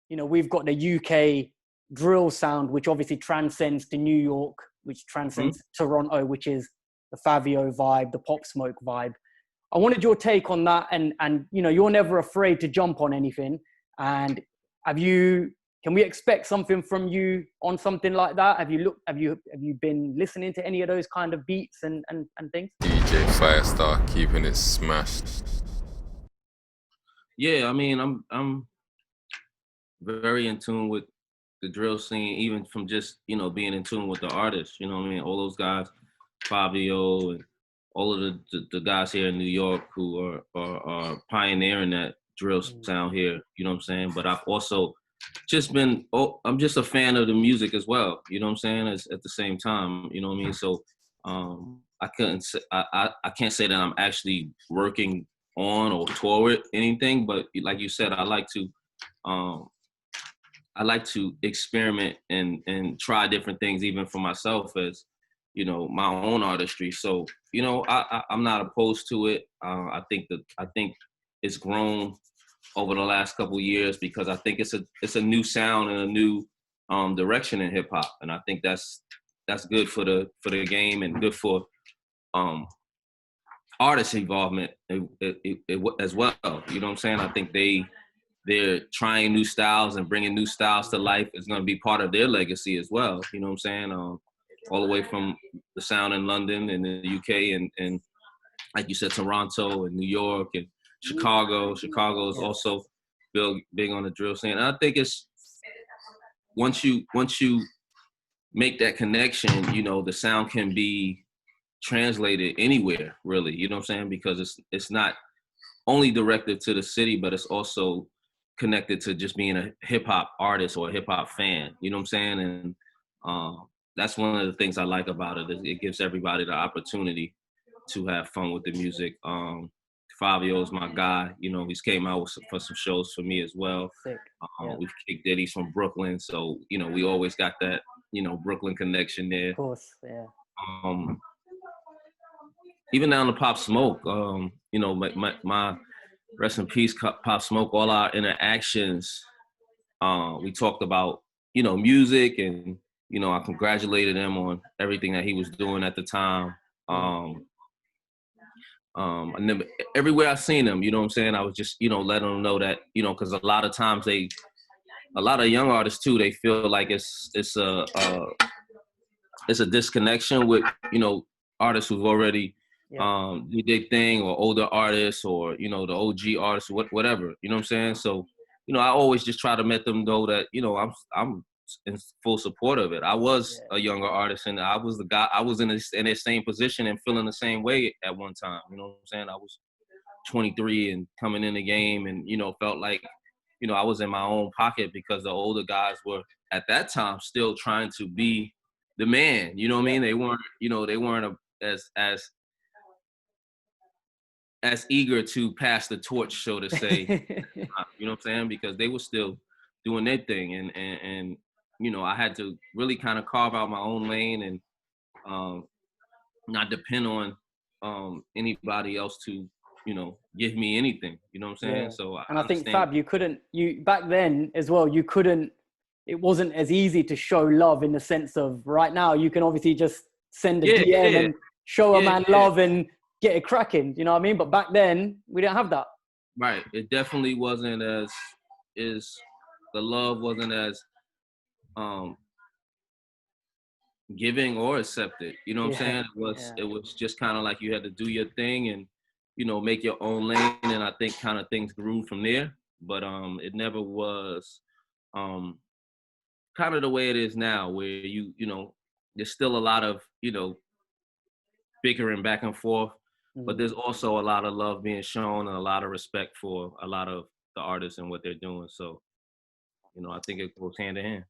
we've got the UK drill sound, which obviously transcends to New York, which transcends Toronto, which is the Fabio vibe, the Pop Smoke vibe. I wanted your take on that, and you're never afraid to jump on anything. And can we expect something from you on something like that? Have you been listening to any of those kind of beats and things? DJ Firestarr keeping it smashed. Yeah, I mean, I'm very in tune with the drill scene, even from just, being in tune with the artists, you know what I mean? All those guys, Fabio and all of the guys here in New York who are pioneering that drill sound here, you know what I'm saying? But I've also just I'm just a fan of the music as well, you know what I'm saying? At the same time, you know what I mean? So I can't say that I'm actually working on or toward anything, but like you said, I like to experiment and try different things, even for myself as, my own artistry. So, I'm not opposed to it. I think it's grown over the last couple of years because I think it's a new sound and a new direction in hip hop, and I think that's good for the game and good for artist involvement as well. You know what I'm saying? I think they're trying new styles and bringing new styles to life is going to be part of their legacy as well. You know what I'm saying? All the way from the sound in London and the UK and like you said, Toronto and New York and Chicago. Chicago is also big on the drill scene. And I think it's once you make that connection, the sound can be translated anywhere, really. You know what I'm saying? Because it's not only directed to the city, but it's also connected to just being a hip hop artist or a hip hop fan. You know what I'm saying? And that's one of the things I like about it. Is it gives everybody the opportunity to have fun with the music. Fabio's my guy. He's came out for some shows for me as well. We've kicked it. He's from Brooklyn, so we always got that Brooklyn connection there. Of course, yeah. Even down to Pop Smoke, my rest in peace, Pop Smoke. All our interactions, we talked about music, and I congratulated him on everything that he was doing at the time. I never, everywhere I seen him, you know what I'm saying, I was just, letting them know that, because a lot of times a lot of young artists too, they feel like it's a disconnection with, artists who've already do their thing, or older artists, or, the OG artists, whatever, you know what I'm saying? So, I always just try to let them know that, I'm in full support of it. I was a younger artist, and I was the guy. I was in the same position and feeling the same way at one time. You know what I'm saying? I was 23 and coming in the game, and felt like, I was in my own pocket because the older guys were at that time still trying to be the man. You know what I mean? They weren't. They weren't as eager to pass the torch, so to say. You know what I'm saying? Because they were still doing their thing, and I had to really kind of carve out my own lane and not depend on anybody else to, give me anything. You know what I'm saying? Yeah. So I think, Fab, back then as well, it wasn't as easy to show love in the sense of right now, you can obviously just send a DM and show a man love and get it cracking. You know what I mean? But back then, we didn't have that. Right. It definitely wasn't the love wasn't as giving or accepted. You know what I'm saying? It was just kind of like you had to do your thing and, make your own lane. And I think kind of things grew from there. But it never was kind of the way it is now, where there's still a lot of, bickering back and forth, but there's also a lot of love being shown and a lot of respect for a lot of the artists and what they're doing. So, I think it goes hand in hand.